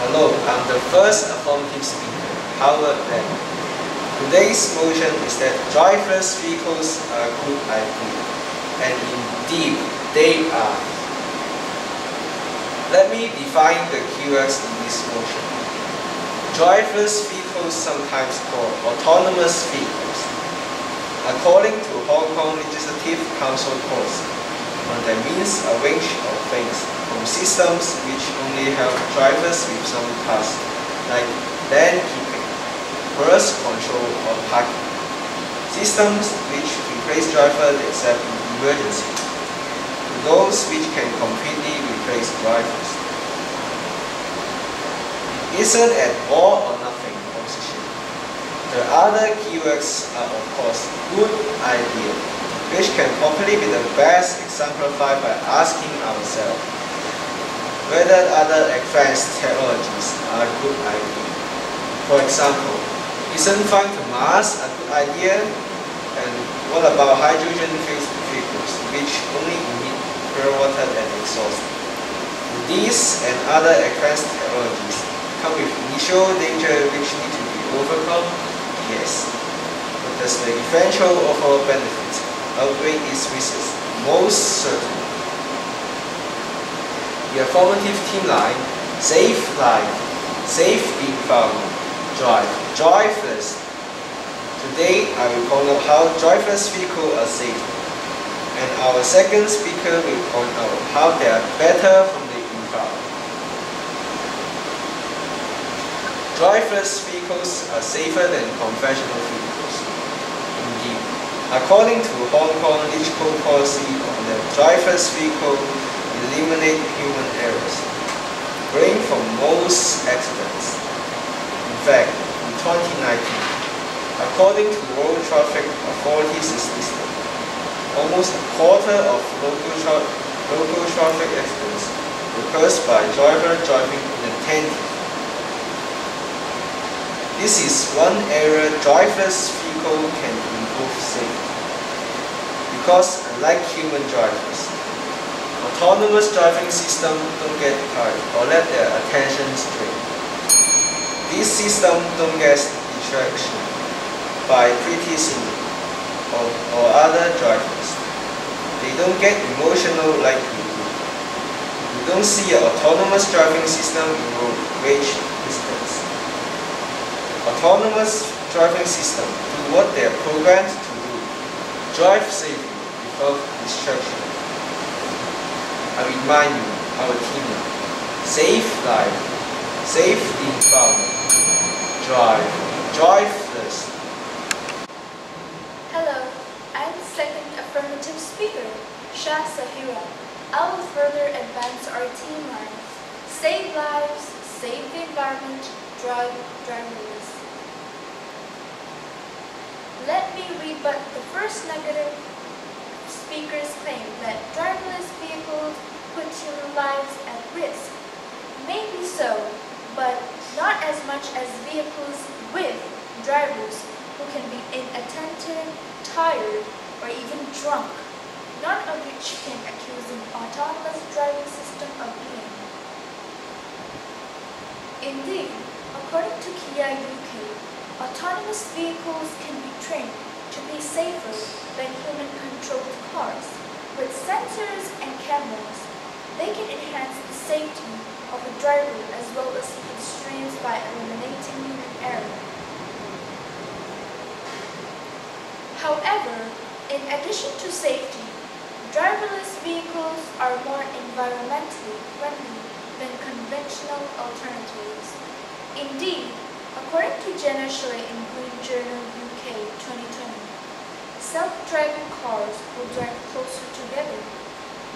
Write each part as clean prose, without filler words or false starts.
Hello, I'm the first affirmative speaker, Howard Ben. Today's motion is that driverless vehicles are a good idea, and indeed they are. Let me define the keywords in this motion. Driverless vehicles, sometimes called autonomous vehicles. According to Hong Kong Legislative Council policy, that means a range of things, from systems which only help drivers with some tasks, like lane keeping, cruise control or parking. Systems which replace drivers except in emergency, to those which can completely replace drivers. It isn't an all or nothing proposition. The other keywords are of course good idea, which can probably be the best exemplified by asking ourselves whether other advanced technologies are a good idea. For example, isn't flying to Mars a good idea? And what about hydrogen-fueled vehicles, which only emit pure water and exhaust? These and other advanced technologies come with initial danger which need to be overcome? Yes. But does the eventual overall benefit outweigh its risks? Most certainly. The affirmative team line: save life, save the environment, drive first. Today I will point out how driverless vehicles are safe, and our second speaker will point out how they are better from the environment. Driverless vehicles are safer than conventional vehicles. Indeed, according to Hong Kong legal policy on the driverless vehicle, eliminate human errors, blame for most accidents. In fact, in 2019, according to World Traffic Authority statistics, almost a quarter of local traffic accidents were caused by driver driving inattentively. This is one area driverless vehicle can improve safety, because unlike human drivers, autonomous driving systems don't get tired or let their attention stray. These systems don't get distraction by criticism or other drivers. They don't get emotional like we do. You don't see an autonomous driving system in road rage instance. Autonomous driving systems do what they are programmed to do: drive safely without distraction. I remind you, our team, save life, save the environment, drive first. Hello, I'm the second affirmative speaker, Shah Sahira. I will further advance our team line: save lives, save the environment, driverless. Let me rebut the first negative speaker's claim that driverless vehicles put human lives at risk. Maybe so, but not as much as vehicles with drivers who can be inattentive, tired, or even drunk, none of which can accuse an autonomous driving system of being. Indeed, according to Kia UK, autonomous vehicles can be trained to be safer than human-controlled cars. With sensors and cameras, they can enhance the safety of a driver as well as constraints by eliminating human error. However, in addition to safety, driverless vehicles are more environmentally friendly than conventional alternatives. Indeed, according to Jenna Shelley in Green Journal UK 2020, self-driving cars will drive closer together,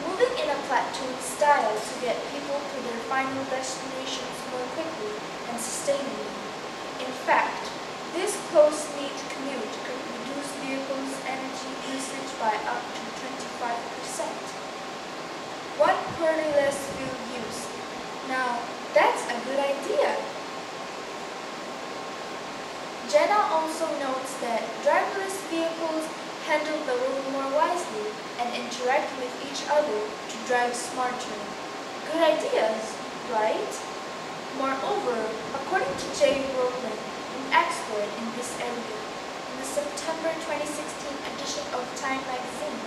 moving in a platoon style to get people to their final destinations more quickly and sustainably. In fact, this close-knit commute could reduce vehicles' energy usage by up to 25%. One quarter less fuel use. Now, that's a good idea. Jenna also notes that driverless vehicles handle the road more wisely and interact with each other to drive smarter. Good ideas, right? Moreover, to J. Rowland, an expert in this area. In the September 2016 edition of Time magazine,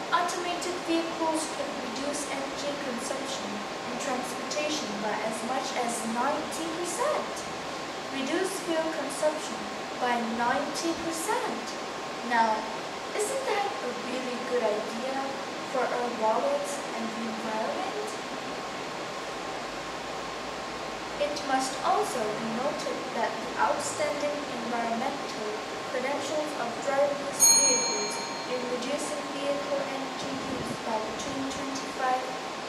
automated vehicles could reduce energy consumption in transportation by as much as 90%. Reduce fuel consumption by 90%. Now, isn't that a really good idea for our wallets and the environment? It must also be noted that the outstanding environmental credentials of driverless vehicles in reducing vehicle energy use by between 25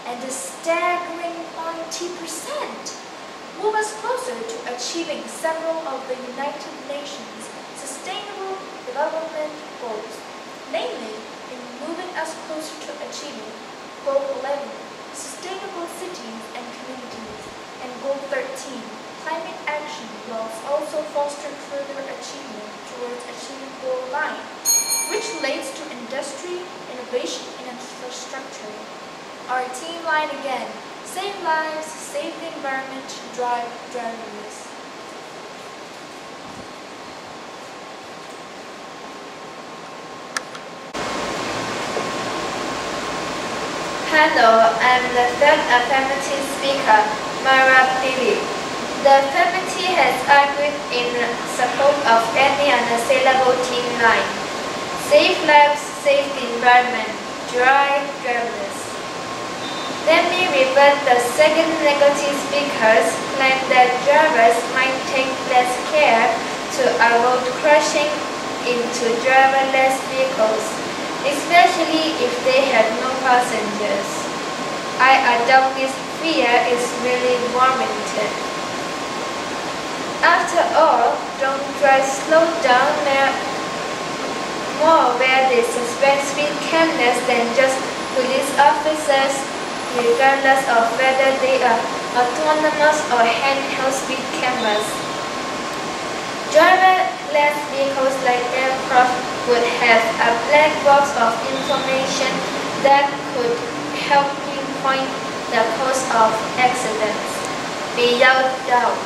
and a staggering 90% move us closer to achieving several of the United Nations Sustainable Development Goals, namely in moving us closer to achieving Goal 11, Sustainable Cities and Communities, and Goal 13, Climate Action, whilst also fostering further achievement towards achieving Goal 9, which relates to industry, innovation, and infrastructure. Our team line again: save lives, save the environment, drive driverless. Hello, I'm the third affirmative speaker, Mara Lili. The affirmative has argued in support of any unassailable team line. Save lives, save the environment, drive driverless. Let me revert the second negative speaker's claim that drivers might take less care to avoid crashing into driverless vehicles, especially if they have no passengers. I doubt this fear is really warranted. After all, don't drive slow down more where they suspect speed careless than just police officers, regardless of whether they are autonomous or handheld speed cameras. Driverless vehicles like aircraft would have a black box of information that could help pinpoint the cause of accidents. Without doubt,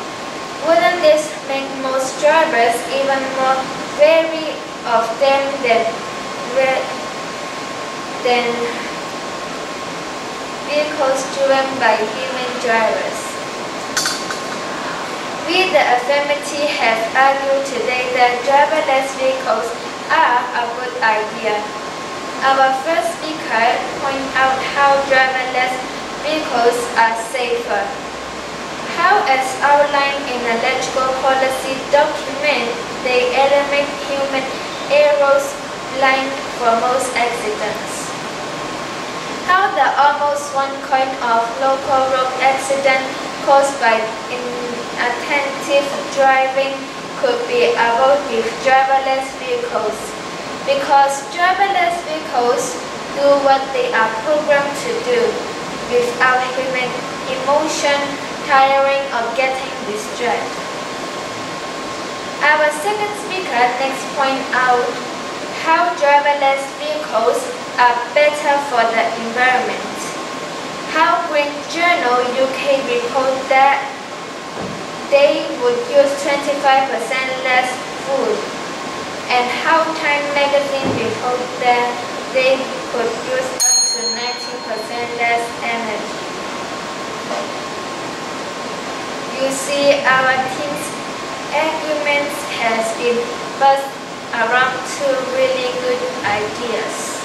wouldn't this make most drivers even more wary of them than vehicles driven by human drivers? We, the affirmative, have argued today that driverless vehicles are a good idea. Our first speaker pointed out how driverless vehicles are safer. How, as outlined in a legible policy document, they eliminate human errors blind for most accidents. How the almost 1 coin of local road accident caused by inattentive driving could be avoided with driverless vehicles. Because driverless vehicles do what they are programmed to do, without human emotion, tiring, or getting distracted. Our second speaker next pointed out how driverless vehicles are better for the environment. How Green Journal UK report that they would use 25% less food, and how Time magazine report that they could use up to 90% less energy. You see, our team's arguments has been buzzed around two really good ideas.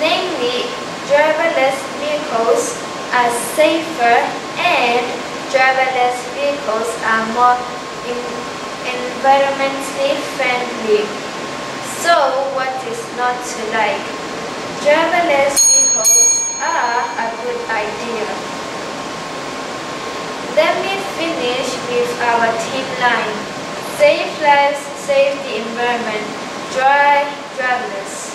Namely, driverless vehicles are safer and driverless vehicles are more environmentally friendly. So, what is not to like? Driverless vehicles are a good idea. Let me finish with our team line. Save lives, save the environment, drive driverless.